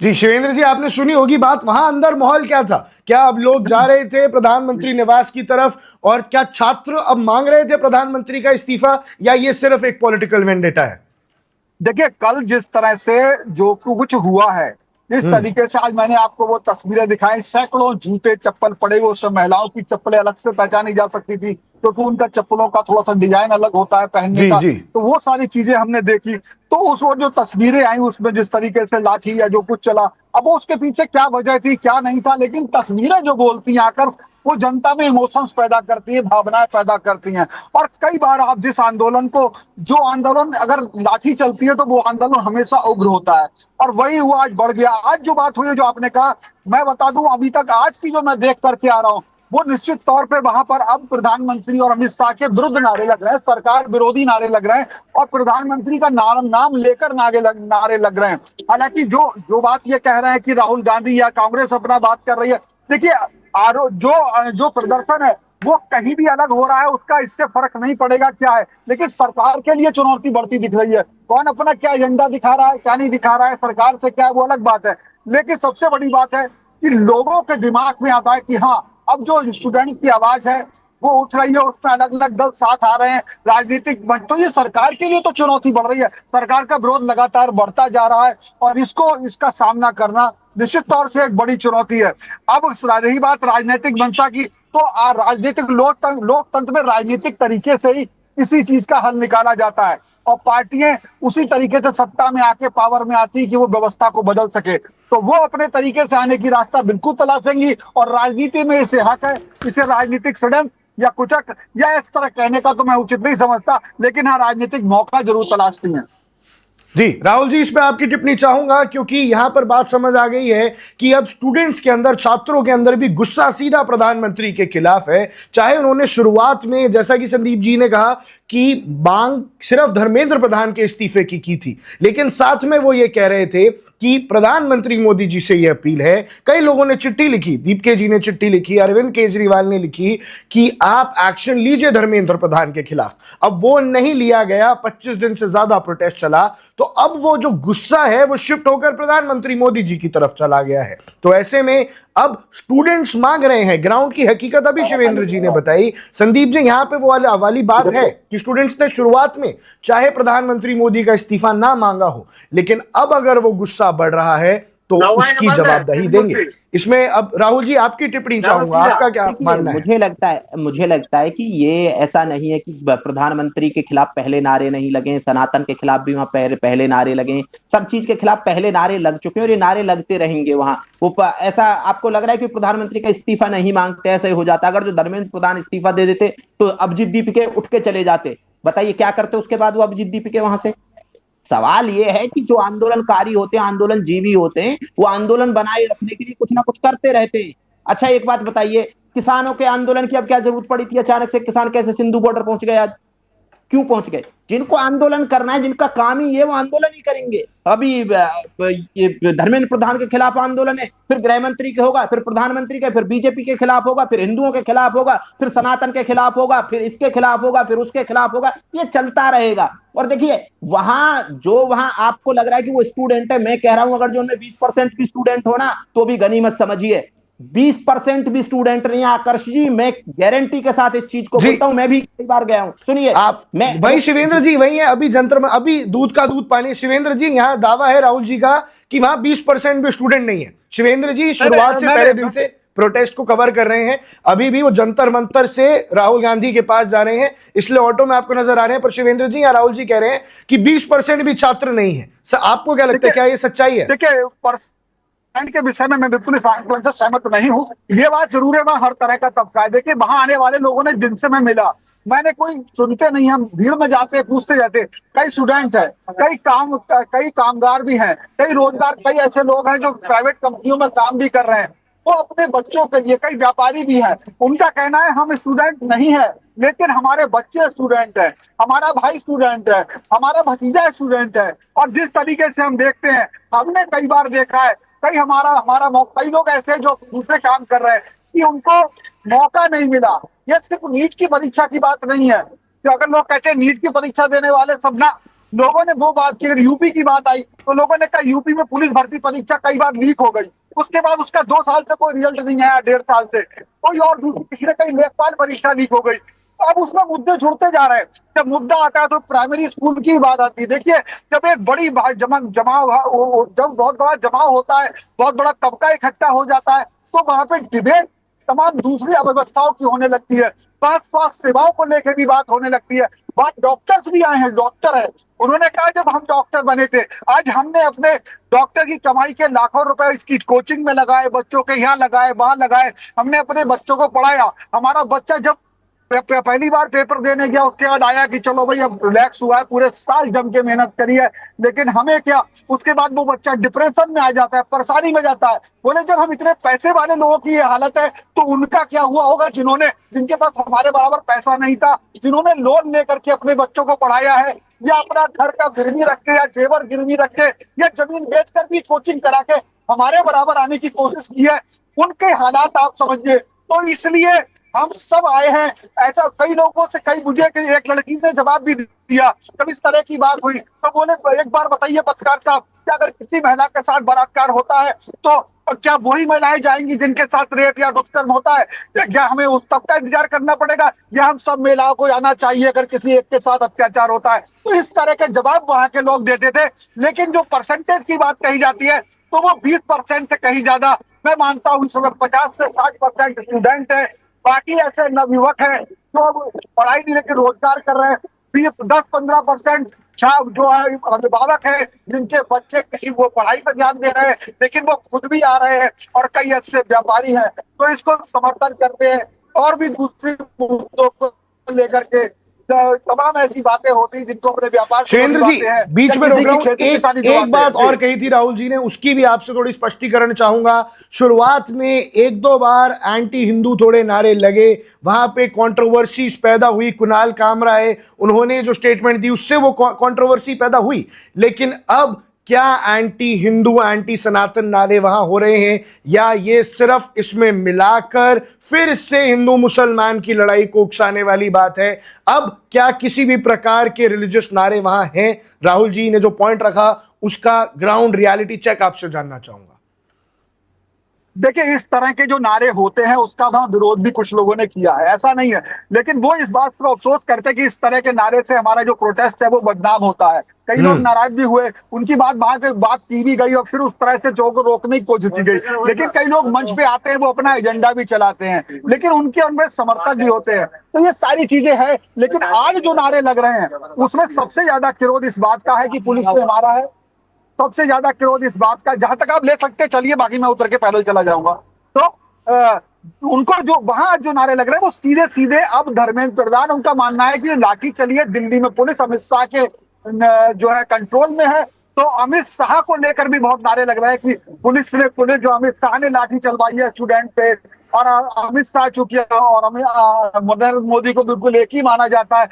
जी शिवेंद्र जी, आपने सुनी होगी बात, वहां अंदर माहौल क्या था? क्या अब लोग जा रहे थे प्रधानमंत्री निवास की तरफ, और क्या छात्र अब मांग रहे थे प्रधानमंत्री का इस्तीफा, या ये सिर्फ एक पॉलिटिकल वेंडेटा है? देखिए, कल जिस तरह से जो कुछ हुआ है, जिस तरीके से आज मैंने आपको वो तस्वीरें दिखाई, सैकड़ों जूते चप्पल पड़े हुए, उसमें महिलाओं की चप्पलें अलग से पहचानी जा सकती थी क्योंकि उनका चप्पलों का थोड़ा सा डिजाइन अलग होता है पहनने जी का। जी। तो वो सारी चीजें हमने देखी। तो उस वो जो तस्वीरें आई उसमें जिस तरीके से लाठी या जो कुछ चला, अब वो उसके पीछे क्या वजह थी क्या नहीं था, लेकिन तस्वीरें जो बोलती हैं आकर, वो जनता में इमोशंस पैदा करती है, भावनाएं पैदा करती हैं। और कई बार आप जिस आंदोलन को, जो आंदोलन अगर लाठी चलती है तो वो आंदोलन हमेशा उग्र होता है, और वही हुआ, आज बढ़ गया। आज जो बात हुई है, जो आपने कहा, मैं बता दूं, अभी तक आज की जो मैं देख करके आ रहा हूं, वो निश्चित तौर पे वहां पर अब प्रधानमंत्री और अमित शाह के विरुद्ध नारे लग रहे हैं, सरकार विरोधी नारे लग रहे हैं, और प्रधानमंत्री का नाम लेकर नारे लग रहे हैं। हालांकि जो जो बात ये कह रहे हैं कि राहुल गांधी या कांग्रेस अपना बात कर रही है, देखिए, आरो जो प्रदर्शन है वो कहीं भी अलग हो रहा है, उसका इससे फर्क नहीं पड़ेगा क्या है, लेकिन सरकार के लिए चुनौती बढ़ती दिख रही है। कौन अपना क्या एजेंडा दिखा रहा है क्या नहीं दिखा रहा है, सरकार से क्या है, वो अलग बात है। लेकिन सबसे बड़ी बात है कि लोगों के दिमाग में आता है कि हाँ, अब जो स्टूडेंट की आवाज है वो उठ रही है, उसमें अलग अलग दल साथ आ रहे हैं, राजनीतिक मंच। तो ये सरकार के लिए तो चुनौती बढ़ रही है, सरकार का विरोध लगातार बढ़ता जा रहा है, और इसका सामना करना निश्चित तौर से एक बड़ी चुनौती है। अब रही बात राजनीतिक मंशा की, तो राजनीतिक लोकतंत्र में राजनीतिक तरीके से ही इसी चीज का हल निकाला जाता है, और पार्टियां उसी तरीके से सत्ता में आके पावर में आती कि वो व्यवस्था को बदल सके। तो वो अपने तरीके से आने की रास्ता बिल्कुल तलाशेंगी, और राजनीति में इसे हक है, इसे राजनीतिक षड्यंत्र या कुचक या इस तरह कहने का तो मैं उचित नहीं समझता, लेकिन हाँ, राजनीतिक मौका जरूर तलाशती है। जी राहुल जी, इस पे आपकी टिप्पणी चाहूंगा, क्योंकि यहां पर बात समझ आ गई है कि अब स्टूडेंट्स के अंदर, छात्रों के अंदर भी गुस्सा सीधा प्रधानमंत्री के खिलाफ है। चाहे उन्होंने शुरुआत में, जैसा कि संदीप जी ने कहा, कि मांग सिर्फ धर्मेंद्र प्रधान के इस्तीफे की थी, लेकिन साथ में वो ये कह रहे थे कि प्रधानमंत्री मोदी जी से यह अपील है। कई लोगों ने चिट्ठी लिखी, दीपके जी ने चिट्ठी लिखी, अरविंद केजरीवाल ने लिखी कि आप एक्शन लीजिए धर्मेंद्र प्रधान के खिलाफ। अब वो नहीं लिया गया, 25 दिन से ज्यादा प्रोटेस्ट चला, तो अब वो जो गुस्सा है वो शिफ्ट होकर प्रधानमंत्री मोदी जी की तरफ चला गया है। तो ऐसे में अब स्टूडेंट्स मांग रहे हैं, ग्राउंड की हकीकत अभी शिवेंद्र जी ने बताई। संदीप जी, यहां पे वो वाली बात है कि स्टूडेंट्स ने शुरुआत में चाहे प्रधानमंत्री मोदी का इस्तीफा ना मांगा हो, लेकिन अब अगर वो गुस्सा बढ़ रहा है तो उसकी जवाबदेही देंगे। इसमें अब राहुल जी आपकी टिप्पणी चाहूंगा, आपका क्या मानना है? मुझे लगता है कि ये ऐसा नहीं है कि प्रधानमंत्री के खिलाफ पहले नारे नहीं लगे, सनातन के खिलाफ भी वहां पहले नारे लगे, सब चीज के खिलाफ पहले नारे लग चुके हैं और ये नारे लगते रहेंगे वहां। वो ऐसा आपको लग रहा है कि प्रधानमंत्री का इस्तीफा नहीं मांगते, ऐसा ही हो जाता। अगर जो धर्मेंद्र प्रधान इस्तीफा दे देते तो अभिजीत दीपके उठ के चले जाते, बताइए क्या करते उसके बाद वो अभिजीत दीपके वहां से। सवाल ये है कि जो आंदोलनकारी होते हैं, आंदोलन जीवी होते हैं, वो आंदोलन बनाए रखने के लिए कुछ ना कुछ करते रहते हैं। अच्छा एक बात बताइए, किसानों के आंदोलन की अब क्या जरूरत पड़ी थी? अचानक से किसान कैसे सिंधु बॉर्डर पहुंच गए? आज क्यों पहुंच गए? जिनको आंदोलन करना है, जिनका काम ही है, वो आंदोलन ही करेंगे। अभी ये धर्मेंद्र प्रधान के खिलाफ आंदोलन है, फिर गृह मंत्री के होगा, फिर प्रधानमंत्री के, फिर बीजेपी के खिलाफ होगा, फिर हिंदुओं के खिलाफ होगा, फिर सनातन के खिलाफ होगा, फिर इसके खिलाफ होगा, फिर उसके खिलाफ होगा, ये चलता रहेगा। और देखिए वहां आपको लग रहा है कि वो स्टूडेंट है, मैं कह रहा हूं अगर जो उनमें 20% भी स्टूडेंट हो ना, तो भी गनीमत समझिए। 20% भी स्टूडेंट नहीं। आकर्ष जी, मैं गारंटी के साथ इस चीज को बोलता हूं, मैं भी कई बार गया हूं। सुनिए, आप वही शिवेंद्र जी वही है, अभी जंतर में अभी दूध का दूध पानी। शिवेंद्र जी, यहाँ दावा है राहुल जी का कि वहां 20% भी स्टूडेंट नहीं है। शिवेंद्र जी शुरुआत से पहले दिन से प्रोटेस्ट को कवर कर रहे हैं, अभी भी वो जंतर मंतर से राहुल गांधी के पास जा रहे हैं, इसलिए ऑटो में आपको नजर आ रहे हैं। पर शिवेंद्र जी या राहुल जी कह रहे हैं कि 20% भी छात्र नहीं है। आपको क्या लगता है, क्या ये सच्चाई है? देखिए, के विषय में मैं बिल्कुल इस आंकलन से सहमत नहीं हूँ। ये बात जरूर है, वहां हर तरह का तबका है। देखिए, वहां आने वाले लोगों ने, जिनसे मैं मिला, मैंने कोई सुनते नहीं, हम भीड़ में जाते पूछते जाते। कई स्टूडेंट है, कई कामगार भी हैं, कई रोजगार, कई ऐसे लोग हैं जो प्राइवेट कंपनियों में काम भी कर रहे हैं, वो अपने बच्चों के लिए, कई व्यापारी भी हैं। उनका कहना है हम स्टूडेंट नहीं है, लेकिन हमारे बच्चे स्टूडेंट है, हमारा भाई स्टूडेंट है, हमारा भतीजा स्टूडेंट है। और जिस तरीके से हम देखते हैं, हमने कई बार देखा है, कई लोग ऐसे जो दूसरे काम कर रहे हैं कि उनको मौका नहीं मिला। ये सिर्फ नीट की परीक्षा की बात नहीं है कि अगर लोग कहते हैं नीट की परीक्षा देने वाले सब ना लोगों ने वो बात की। अगर यूपी की बात आई तो लोगों ने कहा यूपी में पुलिस भर्ती परीक्षा कई बार लीक हो गई, उसके बाद उसका 2 साल से कोई रिजल्ट नहीं आया, 1.5 साल से कोई और दूसरी किसी ने कहीं लेखपाल परीक्षा लीक हो गई। तो अब उसमें मुद्दे जुड़ते जा रहे हैं। जब मुद्दा आता है तो प्राइमरी स्कूल की बात आती है। देखिए, जब एक बड़ी जमाव, जब बहुत बड़ा जमाव होता है, बहुत बड़ा तबका इकट्ठा हो जाता है, तो वहां पे डिबेट तमाम दूसरी अव्यवस्थाओं की होने लगती है। बात स्वास्थ्य सेवाओं को लेकर भी बात होने लगती है। बात डॉक्टर्स भी आए हैं, डॉक्टर है, उन्होंने कहा जब हम डॉक्टर बने थे, आज हमने अपने डॉक्टर की कमाई के लाखों रुपए इसकी कोचिंग में लगाए, बच्चों के यहाँ लगाए, वहां लगाए, हमने अपने बच्चों को पढ़ाया। हमारा बच्चा जब पहली बार पेपर देने गया, उसके बाद आया कि चलो भाई अब रिलैक्स हुआ है, पूरे साल जम के मेहनत करी है, लेकिन हमें क्या, उसके बाद वो बच्चा डिप्रेशन में आ जाता है, परेशानी में जाता है। बोले जब हम इतने पैसे वाले लोगों की ये हालत है तो उनका क्या हुआ होगा, जिनके पास हमारे बराबर पैसा नहीं था, जिन्होंने लोन लेकर के अपने बच्चों को पढ़ाया है, या अपना घर का गिरवी रख के, या जेवर गिरवी रख के, या जमीन बेचकर भी कोचिंग करा के हमारे बराबर आने की कोशिश की है, उनके हालात आप समझिए। तो इसलिए हम सब आए हैं। ऐसा कई लोगों से, कई मुझे एक लड़की ने जवाब भी दिया, जब इस तरह की बात हुई तो बोले एक बार बताइए पत्रकार साहब, क्या अगर किसी महिला के साथ बलात्कार होता है तो क्या वही महिलाएं जाएंगी जिनके साथ रेप या दुष्कर्म होता है? क्या हमें उस तब का इंतजार करना पड़ेगा, या हम सब महिलाओं को जाना चाहिए अगर किसी एक के साथ अत्याचार होता है? तो इस तरह के जवाब वहां के लोग देते थे। लेकिन जो परसेंटेज की बात कही जाती है तो वो 20% से कहीं ज्यादा, मैं मानता हूँ इस समय 50 से 60% स्टूडेंट है। बाकी ऐसे नवयुवक हैं जो अब पढ़ाई नहीं लेकर रोजगार कर रहे हैं। 10-15% जो है अभिभावक है जिनके बच्चे किसी वो पढ़ाई पर ध्यान दे रहे हैं, लेकिन वो खुद भी आ रहे हैं, और कई ऐसे व्यापारी हैं तो इसको समर्थन करते हैं। और भी दूसरी मुद्दों को लेकर के तमाम ऐसी बातें होती जिनको अपने व्यापार सुरेंद्र जी, बीच में रोक रहा हूं, एक बात और कही थी राहुल जी ने, उसकी भी आपसे थोड़ी स्पष्टीकरण चाहूंगा। शुरुआत में एक दो बार एंटी हिंदू थोड़े नारे लगे, वहां पे कंट्रोवर्सी पैदा हुई, कुणाल कामरा उन्होंने जो स्टेटमेंट दी उससे वो कंट्रोवर्सी पैदा हुई, लेकिन अब क्या एंटी हिंदू एंटी सनातन नारे वहां हो रहे हैं, या ये सिर्फ इसमें मिलाकर फिर से हिंदू मुसलमान की लड़ाई को उकसाने वाली बात है? अब क्या किसी भी प्रकार के रिलीजियस नारे वहां हैं? राहुल जी ने जो पॉइंट रखा उसका ग्राउंड रियलिटी चेक आपसे जानना चाहूंगा। देखिए, इस तरह के जो नारे होते हैं उसका वहां विरोध भी कुछ लोगों ने किया है, ऐसा नहीं है, लेकिन वो इस बात पर अफसोस करते हैं कि इस तरह के नारे से हमारा जो प्रोटेस्ट है वो बदनाम होता है। कई लोग नाराज भी हुए, उनकी बात की भी गई और फिर उस तरह से जो को रोकने की कोशिश की गई। लेकिन कई लोग मंच पे आते हैं, वो अपना एजेंडा भी चलाते हैं, लेकिन उनके अंदर समर्थक भी होते हैं। तो ये सारी चीजें हैं, लेकिन आज जो नारे लग रहे हैं उसमें सबसे ज्यादा विरोध इस बात का है कि पुलिस ने मारा है। सबसे ज्यादा विरोध इस बात का, जहां तक आप ले सकते चलिए, बाकी मैं उतर के पैदल चला जाऊंगा। तो उनको जो वहां जो नारे लग रहे हैं वो सीधे सीधे अब धर्मेंद्र प्रधान, उनका मानना है कि लाठी चलिए, दिल्ली में पुलिस अमित शाह के जो है कंट्रोल में है, तो अमित शाह को लेकर भी बहुत नारे लग रहे हैं कि पुलिस जो अमित शाह ने लाठी चलवाई है स्टूडेंट पे, और अमित शाह चूंकि और नरेंद्र मोदी को बिल्कुल एक ही माना जाता है,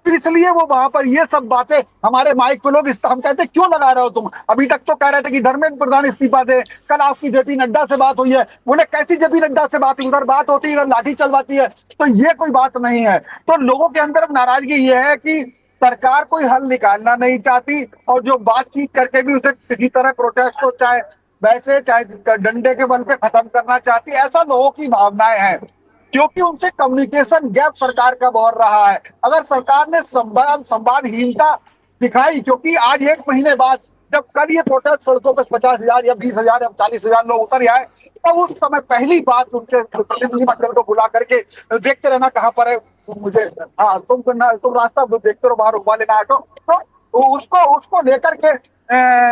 इसलिए वो वहां पर ये सब बातें हमारे माइक पे लोग हम कहते क्यों लगा रहे हो तुम? अभी तक तो कह रहे थे कि धर्मेंद्र प्रधान इस्तीफा दे, कल आपकी जेपी नड्डा से बात हुई है, बोले कैसी जेपी नड्डा से बात हुई, उधर बात होती है, इधर लाठी चलवाती है, तो ये कोई बात नहीं है। तो लोगों के अंदर नाराजगी ये है कि सरकार कोई हल निकालना नहीं चाहती, और जो बातचीत करके भी उसे किसी तरह प्रोटेस्ट को चाहे वैसे चाहे डंडे के बल पे खत्म करना चाहती, ऐसा लोगों की भावनाएं हैं, क्योंकि उनसे कम्युनिकेशन गैप सरकार का बढ़ रहा है। अगर सरकार ने संवादहीनता दिखाई, क्योंकि आज 1 महीने बाद जब कल ये प्रोटेस्ट सड़कों पर 50,000 या 20,000 या 40,000 लोग उतर आए, तब उस समय पहली बात उनके प्रतिनिधिमंडल को बुला करके देखते रहना कहाँ पर है मुझे, हाँ तुम रास्ता देखते रहो, बाहर रुकवा लेना ऑटो, तो उसको लेकर के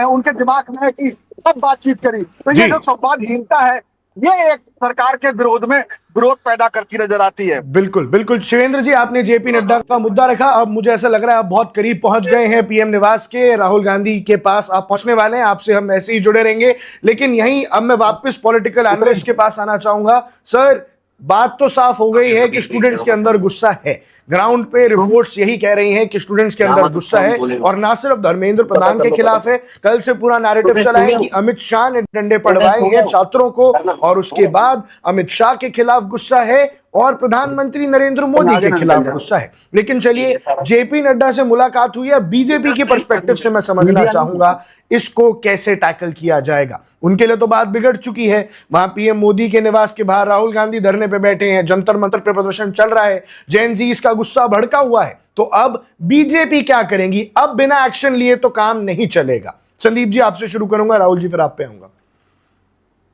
उनके दिमाग में है कि सब बातचीत करी। तो ये जो संवादहीनता है ये एक सरकार के विरोध में विरोध पैदा करती नजर आती है। बिल्कुल बिल्कुल शिवेंद्र जी, आपने जेपी नड्डा का मुद्दा रखा, अब मुझे ऐसा लग रहा है आप बहुत करीब पहुंच गए हैं पीएम निवास के, राहुल गांधी के पास आप पहुंचने वाले हैं, आपसे हम ऐसे ही जुड़े रहेंगे। लेकिन यहीं अब मैं वापस पॉलिटिकल एनालिस्ट के पास आना चाहूंगा। सर, बात तो साफ हो गई है कि स्टूडेंट्स के अंदर गुस्सा है, ग्राउंड पे रिपोर्ट्स यही कह रही हैं कि स्टूडेंट्स के अंदर गुस्सा है, और ना सिर्फ धर्मेंद्र प्रधान के खिलाफ है, कल से पूरा नैरेटिव चला है कि अमित शाह ने डंडे पड़वाए हैं छात्रों को, और उसके बाद अमित शाह के खिलाफ गुस्सा है, और प्रधानमंत्री नरेंद्र मोदी के खिलाफ गुस्सा है। लेकिन चलिए, जेपी नड्डा से मुलाकात हुई है, बीजेपी के पर्सपेक्टिव से मैं समझना चाहूंगा इसको कैसे टैकल किया जाएगा। उनके लिए तो बात बिगड़ चुकी है। वहां पीएम मोदी के निवास के बाहर राहुल गांधी धरने पे बैठे हैं, जंतर मंतर पे प्रदर्शन चल रहा है, जेन जी इसका गुस्सा भड़का हुआ है। तो अब बीजेपी क्या करेंगी? अब बिना एक्शन लिए तो काम नहीं चलेगा। संदीप जी, आपसे शुरू करूंगा, राहुल जी फिर आप पे आऊंगा।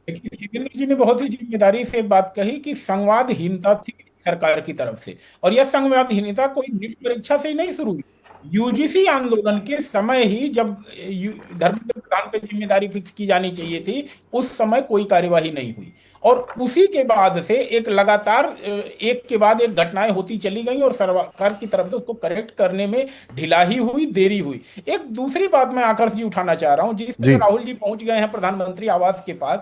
जितेंद्र जी ने बहुत ही जिम्मेदारी से बात कही कि संवादहीनता थी सरकार की तरफ से, और यह संवादहीनता कोई नीट परीक्षा से ही नहीं शुरू हुई। यूजीसी आंदोलन के समय ही, जब धर्मेंद्र प्रधान पे जिम्मेदारी फिक्स की जानी चाहिए थी, उस समय कोई कार्यवाही नहीं हुई, और उसी के बाद से एक लगातार एक के बाद एक घटनाएं होती चली गई, और सरकार की तरफ से उसको करेक्ट करने में ढिलाई हुई, देरी हुई। एक दूसरी बात मैं आकर्ष जी उठाना चाह रहा हूं, जिस तरह राहुल जी पहुंच गए हैं प्रधानमंत्री आवास के पास,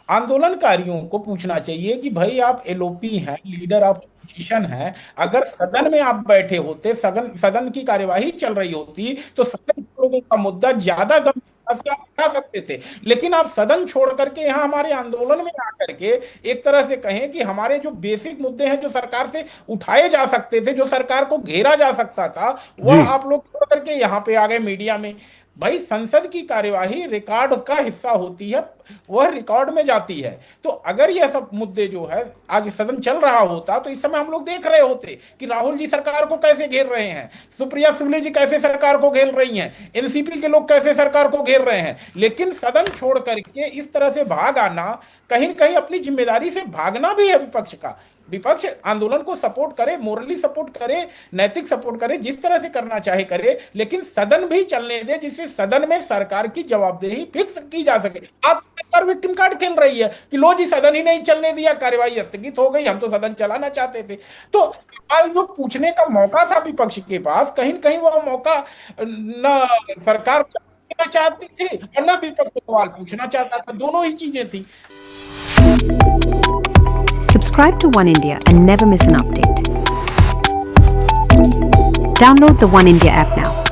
आंदोलनकारियों को पूछना चाहिए कि भाई आप एलओपी हैं, लीडर ऑफ ऑपोजिशन हैं, अगर सदन में आप बैठे होते, सदन की कार्यवाही चल रही होती, तो सदन लोगों का मुद्दा ज्यादा गंभीरता से आप उठा सकते थे। लेकिन आप सदन छोड़ करके यहाँ हमारे आंदोलन में आकर के एक तरह से कहें कि हमारे जो बेसिक मुद्दे हैं जो सरकार से उठाए जा सकते थे, जो सरकार को घेरा जा सकता था, वह आप लोग छोड़ करके यहाँ पे आ गए मीडिया में। भाई, संसद की कार्यवाही रिकॉर्ड का हिस्सा होती है, वह रिकॉर्ड में जाती है। तो अगर यह सब मुद्दे जो है आज सदन चल रहा होता, तो इस समय हम लोग देख रहे होते कि राहुल जी सरकार को कैसे घेर रहे हैं, सुप्रिया सुले जी कैसे सरकार को घेर रही हैं, एनसीपी के लोग कैसे सरकार को घेर रहे हैं। लेकिन सदन छोड़ करके इस तरह से भाग आना, कहीं न कहीं अपनी जिम्मेदारी से भागना भी है विपक्ष का। विपक्ष आंदोलन को सपोर्ट करे, मोरली सपोर्ट करे, नैतिक सपोर्ट करे, जिस तरह से करना चाहे करे, लेकिन सदन भी चलने दे, जिससे सदन में सरकार की जवाबदेही फिक्स की जा सके। आप सरकार विक्टिम कार्ड खेल रही है कि लो जी सदन ही नहीं चलने दिया, कार्यवाही स्थगित हो गई, हम तो सदन चलाना चाहते थे। तो आज जो पूछने का मौका था विपक्ष के पास, कहीं न कहीं वह मौका न सरकार चाहती थी और न विपक्ष सवाल पूछना चाहता था, दोनों ही चीजें थी। Subscribe to One India and never miss an update. Download the One India app now.